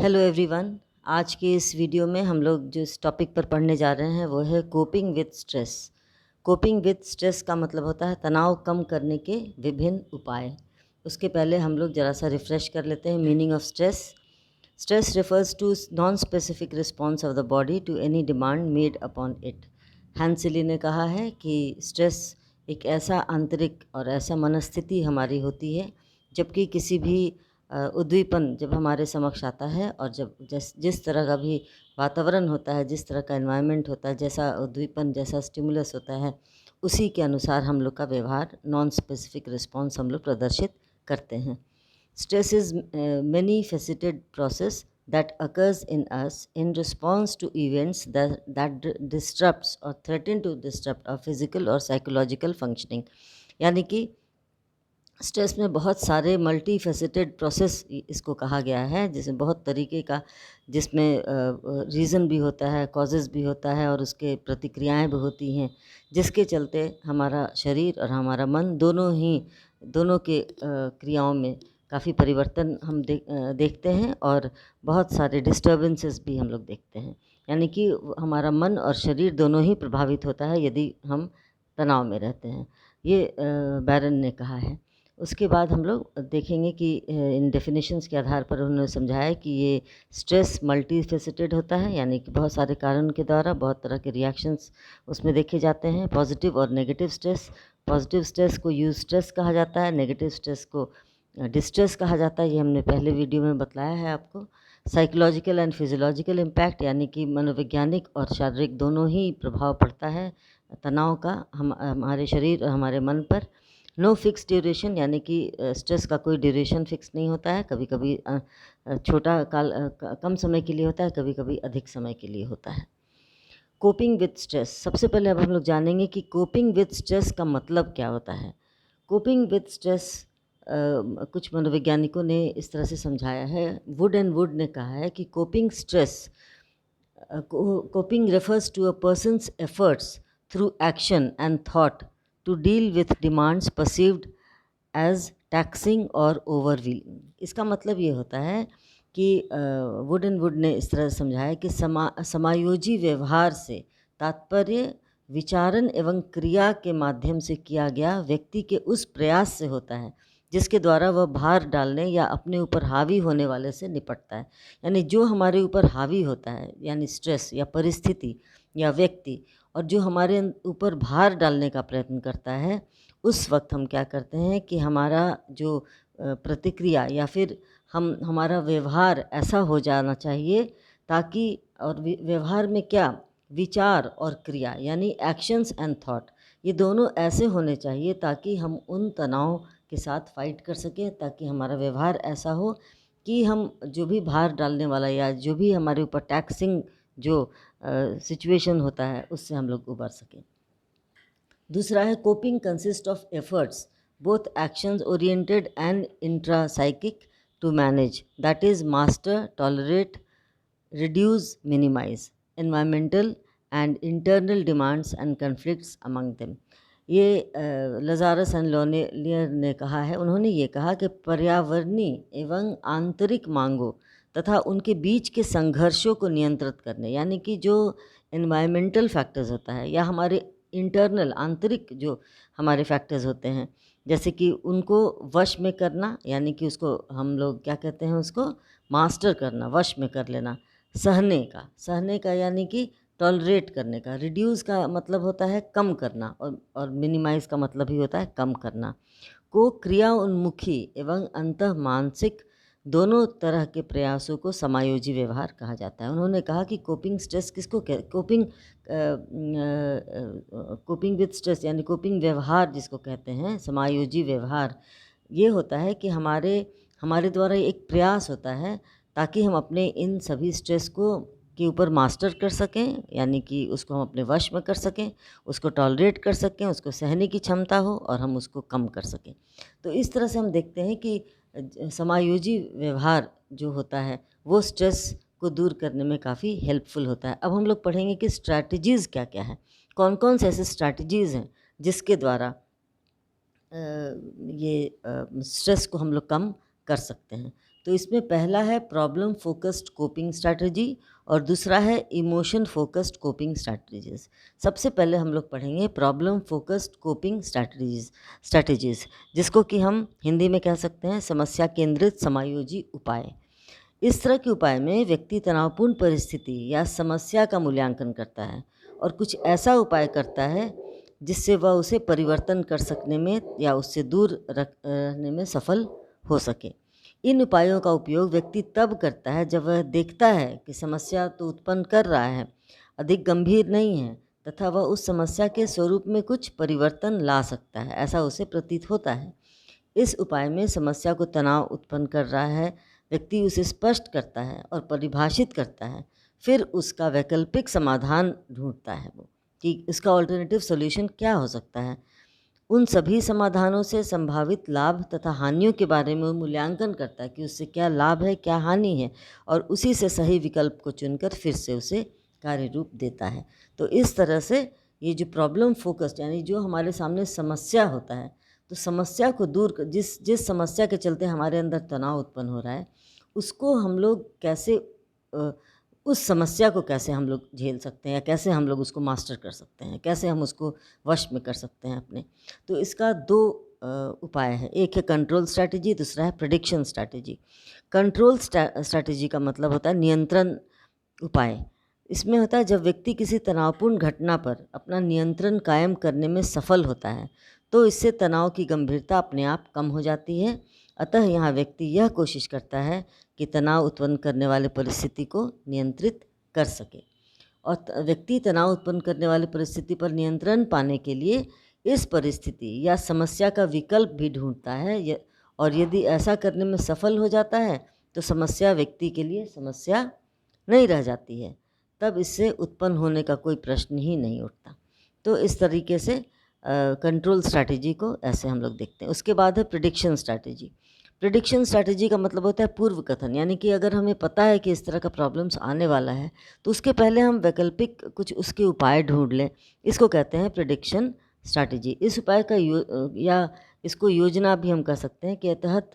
Hello everyone. आज के इस वीडियो में हम लोग जिस टॉपिक पर पढ़ने जा रहे हैं वो है coping with stress. Coping with stress का मतलब होता है तनाव कम करने के विभिन्न उपाय। उसके पहले हम लोग ज़रा सा रिफ़्रेश कर लेते हैं meaning of stress. Stress refers to non-specific response of the body to any demand made upon it। हैंसली ने कहा है कि स्ट्रेस एक ऐसा आंतरिक और ऐसा मनस्थिति हमारी होती है जबकि किसी भी उद्दीपन जब हमारे समक्ष आता है और जब जिस तरह का भी वातावरण होता है, जिस तरह का एनवायरनमेंट होता है, जैसा उद्दीपन, जैसा स्टिमुलस होता है, उसी के अनुसार हम लोग का व्यवहार नॉन स्पेसिफिक रिस्पॉन्स हम लोग प्रदर्शित करते हैं। Stress is many faceted process that occurs in us in response to events that disrupts or threaten to disrupt our physical or psychological functioning। यानी कि स्ट्रेस में बहुत सारे मल्टी फेसेटेड प्रोसेस इसको कहा गया है, जिसमें बहुत तरीके का जिसमें रीज़न भी होता है, कॉजेज़ भी होता है और उसके प्रतिक्रियाएं भी होती हैं, जिसके चलते हमारा शरीर और हमारा मन दोनों के क्रियाओं में काफ़ी परिवर्तन हम देखते हैं और बहुत सारे डिस्टर्बेंसेस भी हम लोग देखते हैं। यानी कि हमारा मन और शरीर दोनों ही प्रभावित होता है यदि हम तनाव में रहते हैं। ये बैरन ने कहा है। उसके बाद हम लोग देखेंगे कि इन डेफिनेशंस के आधार पर उन्होंने समझाया कि ये स्ट्रेस मल्टी फेसेटेड होता है, यानी कि बहुत सारे कारण के द्वारा बहुत तरह के रिएक्शंस उसमें देखे जाते हैं। पॉजिटिव और नेगेटिव स्ट्रेस। पॉजिटिव स्ट्रेस को यूज स्ट्रेस कहा जाता है, नेगेटिव स्ट्रेस को डिस्ट्रेस कहा जाता है। ये हमने पहले वीडियो में बतलाया है आपको। साइकोलॉजिकल एंड फिजियोलॉजिकल इम्पैक्ट, यानी कि मनोवैज्ञानिक और शारीरिक दोनों ही प्रभाव पड़ता है तनाव का हमारे शरीर और हमारे मन पर। नो फिक्स ड्यूरेशन, यानी कि स्ट्रेस का कोई ड्यूरेशन फिक्स नहीं होता है। कभी कभी कम समय के लिए होता है, कभी कभी अधिक समय के लिए होता है। कोपिंग विद स्ट्रेस, सबसे पहले अब हम लोग जानेंगे कि कोपिंग विद स्ट्रेस का मतलब क्या होता है। कोपिंग विद स्ट्रेस कुछ मनोवैज्ञानिकों ने इस तरह से समझाया है। वुड एंड वुड ने कहा है कि coping stress coping refers to a person's efforts through action and thought to deal with demands perceived as taxing or overwhelming। इसका मतलब ये होता है कि वुड एंड वुड ने इस तरह से समझाया कि समायोजी व्यवहार से तात्पर्य विचारण एवं क्रिया के माध्यम से किया गया व्यक्ति के उस प्रयास से होता है जिसके द्वारा वह भार डालने या अपने ऊपर हावी होने वाले से निपटता है। यानी जो हमारे ऊपर हावी होता है, यानी स्ट्रेस या परिस्थिति या व्यक्ति, और जो हमारे ऊपर भार डालने का प्रयत्न करता है, उस वक्त हम क्या करते हैं कि हमारा जो प्रतिक्रिया या फिर हमारा व्यवहार ऐसा हो जाना चाहिए ताकि, और व्यवहार में क्या, विचार और क्रिया यानी एक्शंस एंड थॉट, ये दोनों ऐसे होने चाहिए ताकि हम उन तनाव के साथ फाइट कर सकें, ताकि हमारा व्यवहार ऐसा हो कि हम जो भी भार डालने वाला या जो भी हमारे ऊपर टैक्सिंग जो सिचुएशन होता है उससे हम लोग उबर सकें। दूसरा है coping consist of efforts both actions oriented and intrapsychic to manage, that is master, tolerate, reduce, minimise environmental and internal demands and conflicts among them. ये लजारस एंड लोनियर ने कहा है। उन्होंने ये कहा कि पर्यावरणीय एवं आंतरिक मांगों तथा उनके बीच के संघर्षों को नियंत्रित करने, यानी कि जो एनवायरमेंटल फैक्टर्स होता है या हमारे इंटरनल आंतरिक जो हमारे फैक्टर्स होते हैं, जैसे कि उनको वश में करना, यानी कि उसको हम लोग क्या कहते हैं, उसको मास्टर करना, वश में कर लेना। सहने का यानी कि टॉलरेट करने का। रिड्यूस का मतलब होता है कम करना और मिनिमाइज़ का मतलब ही होता है कम करना। को क्रिया उन्मुखी एवं अंतः मानसिक दोनों तरह के प्रयासों को समायोजी व्यवहार कहा जाता है। उन्होंने कहा कि कोपिंग स्ट्रेस किसको कोपिंग विद स्ट्रेस यानी कोपिंग व्यवहार जिसको कहते हैं, समायोजी व्यवहार, ये होता है कि हमारे द्वारा एक प्रयास होता है ताकि हम अपने इन सभी स्ट्रेस के ऊपर मास्टर कर सकें, यानी कि उसको हम अपने वश में कर सकें, उसको टॉलरेट कर सकें, उसको सहने की क्षमता हो और हम उसको कम कर सकें। तो इस तरह से हम देखते हैं कि समायोजी व्यवहार जो होता है वो स्ट्रेस को दूर करने में काफ़ी हेल्पफुल होता है। अब हम लोग पढ़ेंगे कि स्ट्रैटेजीज़ क्या क्या हैं, कौन कौन से ऐसे स्ट्रैटेजीज़ हैं जिसके द्वारा ये स्ट्रेस को हम लोग कम कर सकते हैं। तो इसमें पहला है प्रॉब्लम फोकस्ड कोपिंग स्ट्रैटेजी और दूसरा है इमोशन फोकस्ड कोपिंग स्ट्रैटेजीज़। सबसे पहले हम लोग पढ़ेंगे प्रॉब्लम फोकस्ड कोपिंग स्ट्रैटेजीज़, जिसको कि हम हिंदी में कह सकते हैं समस्या केंद्रित समायोजी उपाय। इस तरह के उपाय में व्यक्ति तनावपूर्ण परिस्थिति या समस्या का मूल्यांकन करता है और कुछ ऐसा उपाय करता है जिससे वह उसे परिवर्तन कर सकने में या उससे दूर रहने में सफल हो सके। इन उपायों का उपयोग व्यक्ति तब करता है जब वह देखता है कि समस्या तो उत्पन्न कर रहा है, अधिक गंभीर नहीं है तथा वह उस समस्या के स्वरूप में कुछ परिवर्तन ला सकता है, ऐसा उसे प्रतीत होता है। इस उपाय में समस्या को तनाव उत्पन्न कर रहा है, व्यक्ति उसे स्पष्ट करता है और परिभाषित करता है, फिर उसका वैकल्पिक समाधान ढूंढता है वो कि इसका ऑल्टरनेटिव सॉल्यूशन क्या हो सकता है। उन सभी समाधानों से संभावित लाभ तथा हानियों के बारे में मूल्यांकन करता है कि उससे क्या लाभ है, क्या हानि है, और उसी से सही विकल्प को चुनकर फिर से उसे कार्य रूप देता है। तो इस तरह से ये जो प्रॉब्लम फोकस्ड यानी जो हमारे सामने समस्या होता है, तो समस्या को दूर जिस समस्या के चलते हमारे अंदर तनाव उत्पन्न हो रहा है, उसको हम लोग कैसे उस समस्या को कैसे हम लोग झेल सकते हैं या कैसे हम लोग उसको मास्टर कर सकते हैं, कैसे हम उसको वश में कर सकते हैं अपने। तो इसका दो उपाय है, एक है कंट्रोल स्ट्रैटेजी, दूसरा है प्रेडिक्शन स्ट्रैटेजी। कंट्रोल स्ट्रैटेजी का मतलब होता है नियंत्रण उपाय। इसमें होता है जब व्यक्ति किसी तनावपूर्ण घटना पर अपना नियंत्रण कायम करने में सफल होता है तो इससे तनाव की गंभीरता अपने आप कम हो जाती है। अतः यहाँ व्यक्ति यह कोशिश करता है कि तनाव उत्पन्न करने वाले परिस्थिति को नियंत्रित कर सके और व्यक्ति तनाव उत्पन्न करने वाली परिस्थिति पर नियंत्रण पाने के लिए इस परिस्थिति या समस्या का विकल्प भी ढूंढता है और यदि ऐसा करने में सफल हो जाता है तो समस्या व्यक्ति के लिए समस्या नहीं रह जाती है, तब इससे उत्पन्न होने का कोई प्रश्न ही नहीं उठता। तो इस तरीके से कंट्रोल स्ट्रैटेजी को ऐसे हम लोग देखते हैं। उसके बाद है प्रेडिक्शन स्ट्रैटेजी। प्रेडिक्शन स्ट्रैटेजी का मतलब होता है पूर्व कथन, यानी कि अगर हमें पता है कि इस तरह का प्रॉब्लम्स आने वाला है तो उसके पहले हम वैकल्पिक कुछ उसके उपाय ढूंढ लें, इसको कहते हैं प्रेडिक्शन स्ट्रैटेजी। इस उपाय का या इसको योजना भी हम कह सकते हैं के तहत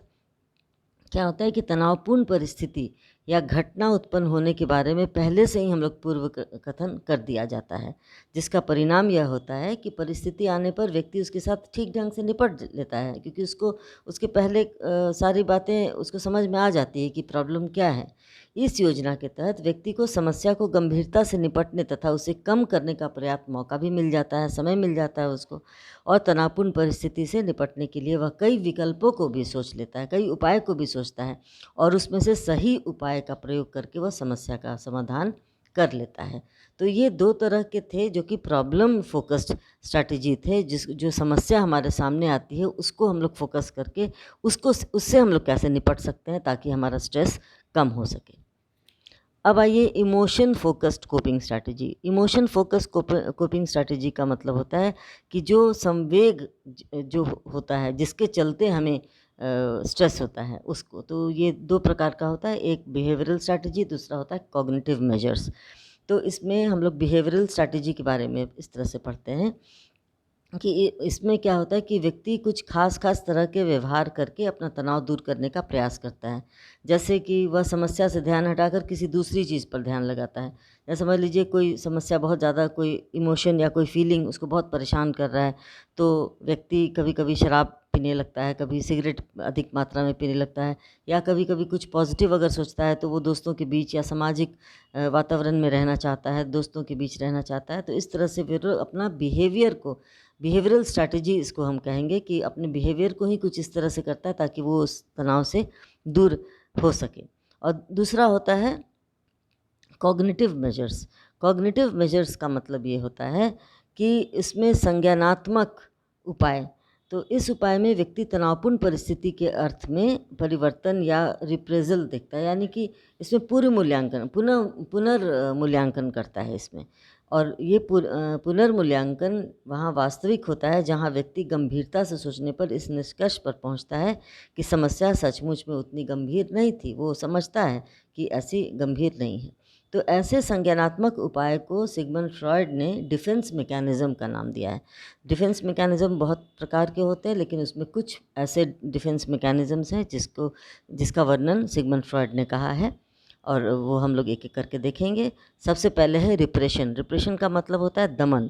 क्या होता है कि तनावपूर्ण परिस्थिति या घटना उत्पन्न होने के बारे में पहले से ही हम लोग पूर्व कथन कर दिया जाता है, जिसका परिणाम यह होता है कि परिस्थिति आने पर व्यक्ति उसके साथ ठीक ढंग से निपट लेता है, क्योंकि उसको उसके पहले सारी बातें उसको समझ में आ जाती है कि प्रॉब्लम क्या है। इस योजना के तहत व्यक्ति को समस्या को गंभीरता से निपटने तथा उसे कम करने का पर्याप्त मौका भी मिल जाता है, समय मिल जाता है उसको, और तनावपूर्ण परिस्थिति से निपटने के लिए वह कई विकल्पों को भी सोच लेता है, कई उपाय को भी सोचता है और उसमें से सही उपाय का प्रयोग करके वह समस्या का समाधान कर लेता है। तो ये दो तरह के थे जो कि प्रॉब्लम फोकस्ड स्ट्रैटेजी थे, जो समस्या हमारे सामने आती है उसको हम लोग फोकस करके उससे हम लोग कैसे निपट सकते हैं ताकि हमारा स्ट्रेस कम हो सके। अब आइए emotion focused coping strategy. Emotion focused coping strategy का मतलब होता है कि जो संवेग जो होता है जिसके चलते हमें स्ट्रेस होता है उसको, तो ये दो प्रकार का होता है, एक बिहेवियरल स्ट्रैटेजी, दूसरा होता है कॉग्निटिव मेजर्स। तो इसमें हम लोग बिहेवियरल स्ट्रैटेजी के बारे में इस तरह से पढ़ते हैं कि इसमें क्या होता है कि व्यक्ति कुछ खास तरह के व्यवहार करके अपना तनाव दूर करने का प्रयास करता है। जैसे कि वह समस्या से ध्यान हटाकर किसी दूसरी चीज़ पर ध्यान लगाता है। जैसे समझ लीजिए कोई समस्या बहुत ज़्यादा, कोई इमोशन या कोई फीलिंग उसको बहुत परेशान कर रहा है, तो व्यक्ति कभी कभी शराब पीने लगता है, कभी सिगरेट अधिक मात्रा में पीने लगता है, या कभी कभी कुछ पॉजिटिव अगर सोचता है तो वो दोस्तों के बीच या सामाजिक वातावरण में रहना चाहता है, दोस्तों के बीच रहना चाहता है। तो इस तरह से फिर अपना बिहेवियरल स्ट्रैटेजी इसको हम कहेंगे कि अपने बिहेवियर को ही कुछ इस तरह से करता है ताकि वो उस तनाव से दूर हो सके। और दूसरा होता है कॉग्निटिव मेजर्स। कॉग्निटिव मेजर्स का मतलब ये होता है कि इसमें संज्ञानात्मक उपाय, तो इस उपाय में व्यक्ति तनावपूर्ण परिस्थिति के अर्थ में परिवर्तन या रिप्रेजल देखता है, यानी कि इसमें पुनर्मूल्यांकन करता है इसमें। और ये पुनर्मूल्यांकन वहाँ वास्तविक होता है जहाँ व्यक्ति गंभीरता से सोचने पर इस निष्कर्ष पर पहुँचता है कि समस्या सचमुच में उतनी गंभीर नहीं थी, वो समझता है कि ऐसी गंभीर नहीं है। तो ऐसे संज्ञानात्मक उपाय को सिगमंड फ्रॉयड ने डिफेंस मैकेनिज़्म का नाम दिया है। डिफेंस मैकेनिज़्म बहुत प्रकार के होते हैं, लेकिन उसमें कुछ ऐसे डिफेंस मैकेनिज़म्स हैं जिसका वर्णन सिगमंड फ्रॉयड ने कहा है, और वो हम लोग एक एक करके देखेंगे। सबसे पहले है रिप्रेशन। रिप्रेशन का मतलब होता है दमन।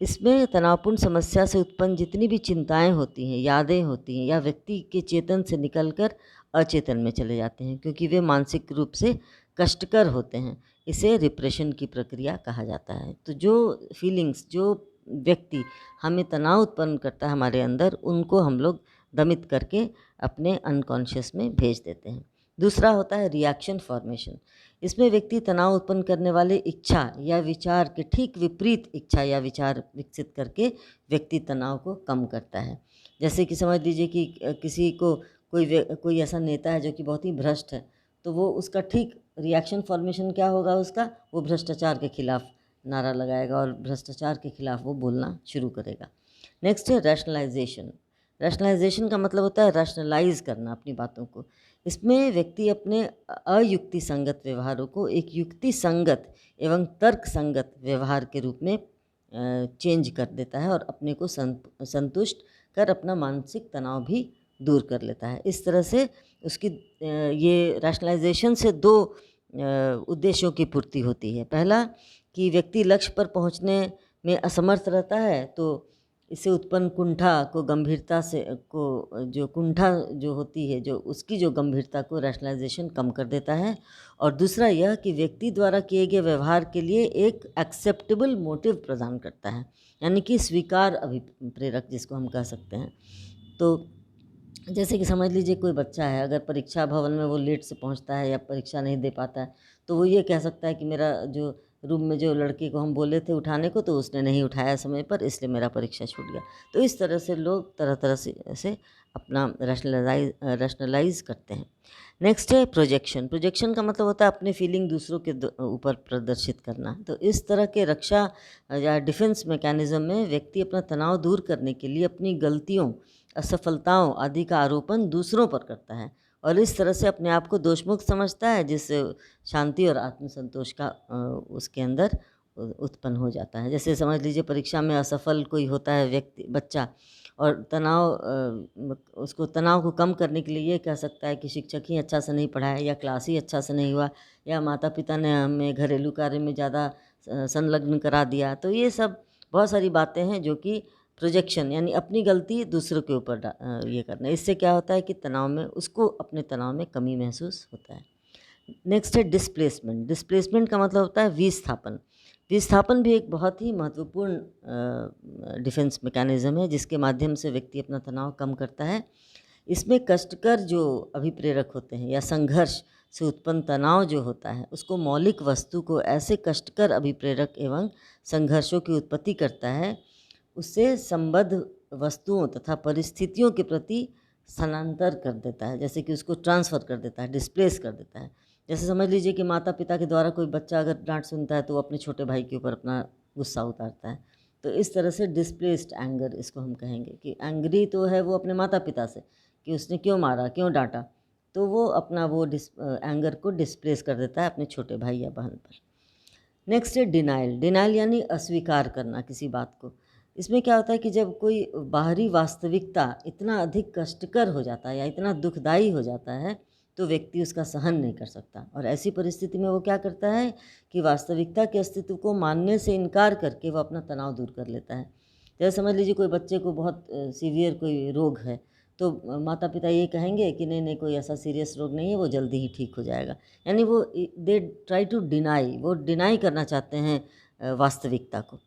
इसमें तनावपूर्ण समस्या से उत्पन्न जितनी भी चिंताएं होती हैं, यादें होती हैं, या व्यक्ति के चेतन से निकलकर अचेतन में चले जाते हैं, क्योंकि वे मानसिक रूप से कष्टकर होते हैं, इसे रिप्रेशन की प्रक्रिया कहा जाता है। तो जो फीलिंग्स, जो व्यक्ति हमें तनाव उत्पन्न करता है हमारे अंदर, उनको हम लोग दमित करके अपने अनकॉन्शियस में भेज देते हैं। दूसरा होता है रिएक्शन फॉर्मेशन। इसमें व्यक्ति तनाव उत्पन्न करने वाले इच्छा या विचार के ठीक विपरीत इच्छा या विचार विकसित करके व्यक्ति तनाव को कम करता है। जैसे कि समझ लीजिए कि किसी को कोई ऐसा नेता है जो कि बहुत ही भ्रष्ट है, तो वो उसका ठीक रिएक्शन फॉर्मेशन क्या होगा उसका, वो भ्रष्टाचार के खिलाफ नारा लगाएगा और भ्रष्टाचार के खिलाफ वो बोलना शुरू करेगा। नेक्स्ट है रैशनलाइजेशन। रैशनलाइजेशन का मतलब होता है रैशनलाइज करना अपनी बातों को। इसमें व्यक्ति अपने अयुक्ति संगत व्यवहारों को एक युक्ति संगत एवं तर्क संगत व्यवहार के रूप में चेंज कर देता है और अपने को संतुष्ट कर अपना मानसिक तनाव भी दूर कर लेता है। इस तरह से उसकी ये रैशनलाइजेशन से दो उद्देश्यों की पूर्ति होती है। पहला कि व्यक्ति लक्ष्य पर पहुंचने में असमर्थ रहता है, तो इससे उत्पन्न कुंठा को गंभीरता से जो कुंठा जो होती है, जो उसकी जो गंभीरता को रैशनलाइजेशन कम कर देता है। और दूसरा यह कि व्यक्ति द्वारा किए गए व्यवहार के लिए एक एक्सेप्टेबल मोटिव प्रदान करता है, यानी कि स्वीकार अभिप्रेरक जिसको हम कह सकते हैं। तो जैसे कि समझ लीजिए कोई बच्चा है, अगर परीक्षा भवन में वो लेट से पहुंचता है या परीक्षा नहीं दे पाता है, तो वो ये कह सकता है कि मेरा जो रूम में जो लड़के को हम बोले थे उठाने को, तो उसने नहीं उठाया समय पर, इसलिए मेरा परीक्षा छूट गया। तो इस तरह से लोग तरह तरह से अपना रैशनलाइज करते हैं। नेक्स्ट है प्रोजेक्शन। प्रोजेक्शन का मतलब होता है अपनी फीलिंग दूसरों के ऊपर प्रदर्शित करना। तो इस तरह के रक्षा या डिफेंस मैकेनिज्म में व्यक्ति अपना तनाव दूर करने के लिए अपनी गलतियों, असफलताओं आदि का आरोपण दूसरों पर करता है और इस तरह से अपने आप को दोषमुक्त समझता है, जिससे शांति और आत्मसंतोष का उसके अंदर उत्पन्न हो जाता है। जैसे समझ लीजिए परीक्षा में असफल कोई होता है बच्चा, और उसको तनाव को कम करने के लिए ये कह सकता है कि शिक्षक ही अच्छा से नहीं पढ़ाया, या क्लास ही अच्छा से नहीं हुआ, या माता पिता ने हमें घरेलू कार्य में ज़्यादा संलग्न करा दिया। तो ये सब बहुत सारी बातें हैं जो कि प्रोजेक्शन यानी अपनी गलती दूसरों के ऊपर ये करना, इससे क्या होता है कि तनाव में उसको अपने तनाव में कमी महसूस होता है। नेक्स्ट है डिस्प्लेसमेंट। डिस्प्लेसमेंट का मतलब होता है विस्थापन। विस्थापन भी एक बहुत ही महत्वपूर्ण डिफेंस मैकेनिज्म है जिसके माध्यम से व्यक्ति अपना तनाव कम करता है। इसमें कष्टकर जो अभिप्रेरक होते हैं या संघर्ष से उत्पन्न तनाव जो होता है, उसको मौलिक वस्तु को ऐसे कष्टकर अभिप्रेरक एवं संघर्षों की उत्पत्ति करता है, उससे संबद्ध वस्तुओं तथा परिस्थितियों के प्रति स्थानांतर कर देता है, जैसे कि उसको ट्रांसफ़र कर देता है, डिस्प्लेस कर देता है। जैसे समझ लीजिए कि माता पिता के द्वारा कोई बच्चा अगर डांट सुनता है तो वो अपने छोटे भाई के ऊपर अपना गुस्सा उतारता है। तो इस तरह से डिस्प्लेस्ड एंगर इसको हम कहेंगे कि एंग्री तो है वो अपने माता पिता से कि उसने क्यों मारा, क्यों डांटा, तो वो अपना वो एंगर को डिस्प्लेस कर देता है अपने छोटे भाई या बहन पर। नेक्स्ट है डिनाइल। डिनाइल यानी अस्वीकार करना किसी बात को। इसमें क्या होता है कि जब कोई बाहरी वास्तविकता इतना अधिक कष्टकर हो जाता है या इतना दुखदाई हो जाता है तो व्यक्ति उसका सहन नहीं कर सकता, और ऐसी परिस्थिति में वो क्या करता है कि वास्तविकता के अस्तित्व को मानने से इनकार करके वो अपना तनाव दूर कर लेता है। जैसे समझ लीजिए कोई बच्चे को बहुत सीवियर कोई रोग है, तो माता पिता ये कहेंगे कि नहीं नहीं कोई ऐसा सीरियस रोग नहीं है, वो जल्दी ही ठीक हो जाएगा। यानी वो दे ट्राई टू डिनाई, वो डिनाई करना चाहते हैं वास्तविकता को।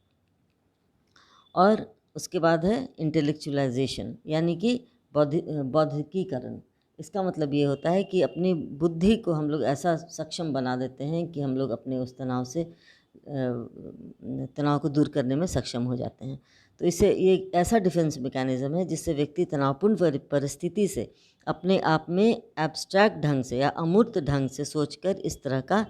और उसके बाद है इंटेलेक्चुअलाइजेशन यानी कि बौद्धिकीकरण। इसका मतलब ये होता है कि अपनी बुद्धि को हम लोग ऐसा सक्षम बना देते हैं कि हम लोग अपने उस तनाव को दूर करने में सक्षम हो जाते हैं। तो इससे ये एक ऐसा डिफेंस मैकेनिज्म है जिससे व्यक्ति तनावपूर्ण परिस्थिति से अपने आप में एब्स्ट्रैक्ट ढंग से या अमूर्त ढंग से सोचकर इस तरह का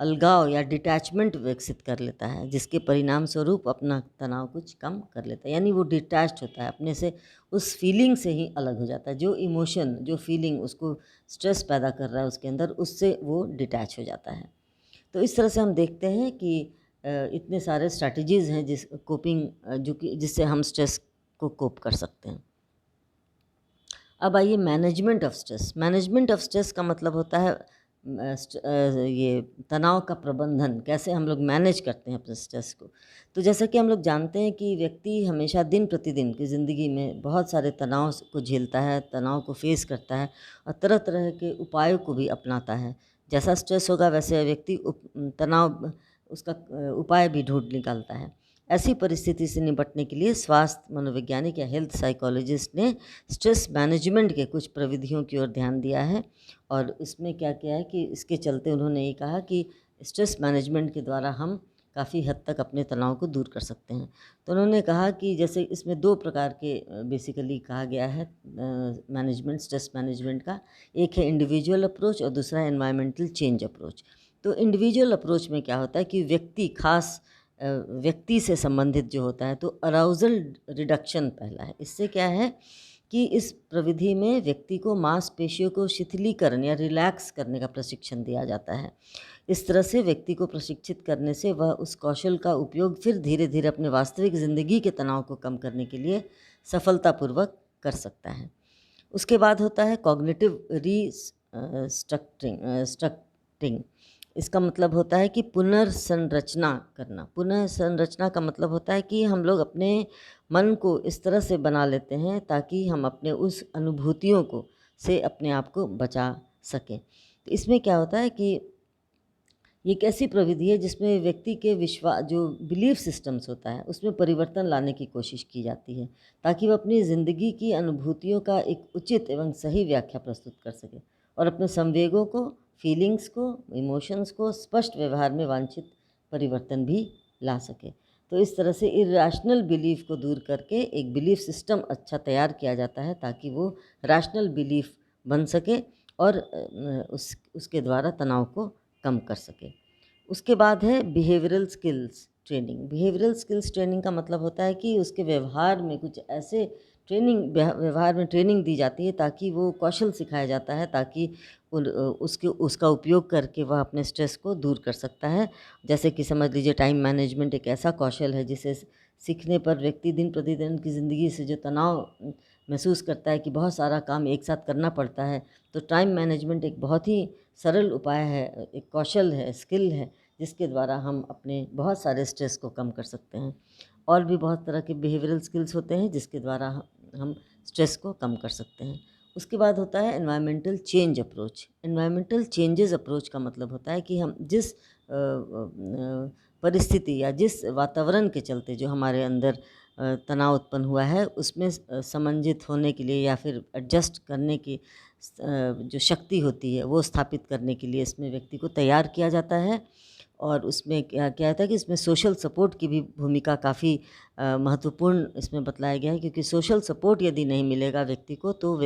अलगाव या डिटैचमेंट विकसित कर लेता है, जिसके परिणाम स्वरूप अपना तनाव कुछ कम कर लेता है। यानी वो डिटैच्ड होता है अपने से, उस फीलिंग से ही अलग हो जाता है। जो इमोशन, जो फीलिंग उसको स्ट्रेस पैदा कर रहा है उसके अंदर, उससे वो डिटैच हो जाता है। तो इस तरह से हम देखते हैं कि इतने सारे स्ट्रैटेजीज़ हैं जो कि जिससे हम स्ट्रेस को कोप कर सकते हैं। अब आइए management of stress. Management of stress का मतलब होता है ये तनाव का प्रबंधन, कैसे हम लोग मैनेज करते हैं अपने स्ट्रेस को। तो जैसा कि हम लोग जानते हैं कि व्यक्ति हमेशा दिन प्रतिदिन की ज़िंदगी में बहुत सारे तनाव को झेलता है, तनाव को फेस करता है और तरह तरह के उपायों को भी अपनाता है। जैसा स्ट्रेस होगा वैसे व्यक्ति तनाव उसका उपाय भी ढूंढ निकालता है। ऐसी परिस्थिति से निपटने के लिए स्वास्थ्य मनोवैज्ञानिक या हेल्थ साइकोलॉजिस्ट ने स्ट्रेस मैनेजमेंट के कुछ प्रविधियों की ओर ध्यान दिया है। और इसमें क्या किया है कि इसके चलते उन्होंने ये कहा कि स्ट्रेस मैनेजमेंट के द्वारा हम काफ़ी हद तक अपने तनाव को दूर कर सकते हैं। तो उन्होंने कहा कि जैसे इसमें 2 प्रकार के बेसिकली कहा गया है स्ट्रेस मैनेजमेंट का। एक है इंडिविजुअल अप्रोच और दूसरा है एनवायरमेंटल चेंज अप्रोच। तो इंडिविजुअल अप्रोच में क्या होता है कि व्यक्ति से संबंधित जो होता है, तो अराउजल रिडक्शन पहला है। इससे क्या है कि इस प्रविधि में व्यक्ति को मांसपेशियों को शिथिलीकरण या रिलैक्स करने का प्रशिक्षण दिया जाता है। इस तरह से व्यक्ति को प्रशिक्षित करने से वह उस कौशल का उपयोग फिर धीरे धीरे अपने वास्तविक ज़िंदगी के तनाव को कम करने के लिए सफलतापूर्वक कर सकता है। उसके बाद होता है कॉग्निटिव स्ट्रक्चरिंग। इसका मतलब होता है कि पुनर्संरचना करना। पुनर्संरचना का मतलब होता है कि हम लोग अपने मन को इस तरह से बना लेते हैं ताकि हम अपने उस अनुभूतियों को से अपने आप को बचा सकें। तो इसमें क्या होता है कि ये एक ऐसी प्रविधि है जिसमें व्यक्ति के जो बिलीफ सिस्टम्स होता है उसमें परिवर्तन लाने की कोशिश की जाती है ताकि वह अपनी ज़िंदगी की अनुभूतियों का एक उचित एवं सही व्याख्या प्रस्तुत कर सके और अपने संवेगों को, फीलिंग्स को, इमोशंस को स्पष्ट व्यवहार में वांछित परिवर्तन भी ला सके। तो इस तरह से इरैशनल बिलीफ को दूर करके एक बिलीफ सिस्टम अच्छा तैयार किया जाता है ताकि वो रैशनल बिलीफ बन सके और उसके द्वारा तनाव को कम कर सके। उसके बाद है behavioural skills training. Behavioural skills training का मतलब होता है कि उसके व्यवहार में कुछ ऐसे व्यवहार में ट्रेनिंग दी जाती है ताकि वो कौशल सिखाया जाता है ताकि उसका उपयोग करके वह अपने स्ट्रेस को दूर कर सकता है। जैसे कि समझ लीजिए टाइम मैनेजमेंट एक ऐसा कौशल है जिसे सीखने पर व्यक्ति दिन प्रतिदिन की ज़िंदगी से जो तनाव महसूस करता है कि बहुत सारा काम एक साथ करना पड़ता है, तो टाइम मैनेजमेंट एक बहुत ही सरल उपाय है, एक कौशल है, स्किल है जिसके द्वारा हम अपने बहुत सारे स्ट्रेस को कम कर सकते हैं। और भी बहुत तरह के बिहेवियरल स्किल्स होते हैं जिसके द्वारा हम स्ट्रेस को कम कर सकते हैं। उसके बाद होता है environmental change approach. Environmental changes approach का मतलब होता है कि हम जिस परिस्थिति या जिस वातावरण के चलते जो हमारे अंदर तनाव उत्पन्न हुआ है उसमें समंजित होने के लिए या फिर एडजस्ट करने की जो शक्ति होती है वो स्थापित करने के लिए इसमें व्यक्ति को तैयार किया जाता है। और उसमें क्या क्या होता है कि इसमें सोशल सपोर्ट की भी भूमिका काफ़ी महत्वपूर्ण इसमें बतलाया गया है, क्योंकि सोशल सपोर्ट यदि नहीं मिलेगा व्यक्ति को तो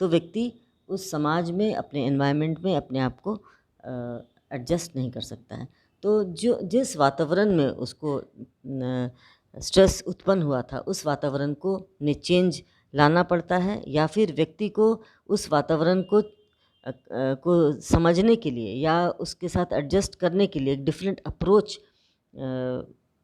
व्यक्ति उस समाज में, अपने एनवायरनमेंट में अपने आप को एडजस्ट नहीं कर सकता है। तो जिस वातावरण में उसको स्ट्रेस उत्पन्न हुआ था उस वातावरण को चेंज लाना पड़ता है या फिर व्यक्ति को उस वातावरण को समझने के लिए या उसके साथ एडजस्ट करने के लिए एक डिफरेंट अप्रोच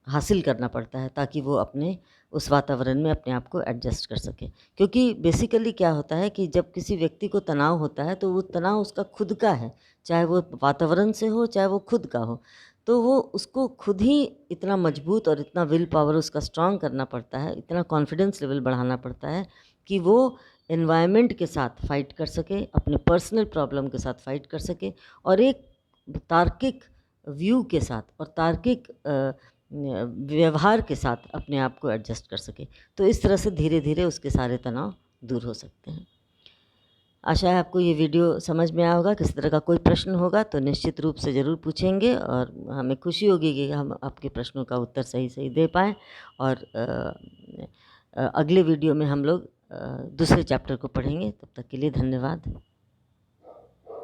हासिल करना पड़ता है ताकि वो अपने उस वातावरण में अपने आप को एडजस्ट कर सके। क्योंकि बेसिकली क्या होता है कि जब किसी व्यक्ति को तनाव होता है तो वो तनाव उसका खुद का है, चाहे वो वातावरण से हो चाहे वो खुद का हो, तो वो उसको खुद ही इतना मजबूत और इतना विल पावर उसका स्ट्रांग करना पड़ता है, इतना कॉन्फिडेंस लेवल बढ़ाना पड़ता है कि वो एनवायरनमेंट के साथ फाइट कर सके, अपने पर्सनल प्रॉब्लम के साथ फाइट कर सके और एक तार्किक व्यू के साथ और तार्किक व्यवहार के साथ अपने आप को एडजस्ट कर सके। तो इस तरह से धीरे धीरे उसके सारे तनाव दूर हो सकते हैं। आशा है आपको ये वीडियो समझ में आया होगा। किसी तरह का कोई प्रश्न होगा तो निश्चित रूप से ज़रूर पूछेंगे और हमें खुशी होगी कि हम आपके प्रश्नों का उत्तर सही सही दे पाएँ। और अगले वीडियो में हम लोग दूसरे चैप्टर को पढ़ेंगे। तब तक के लिए धन्यवाद।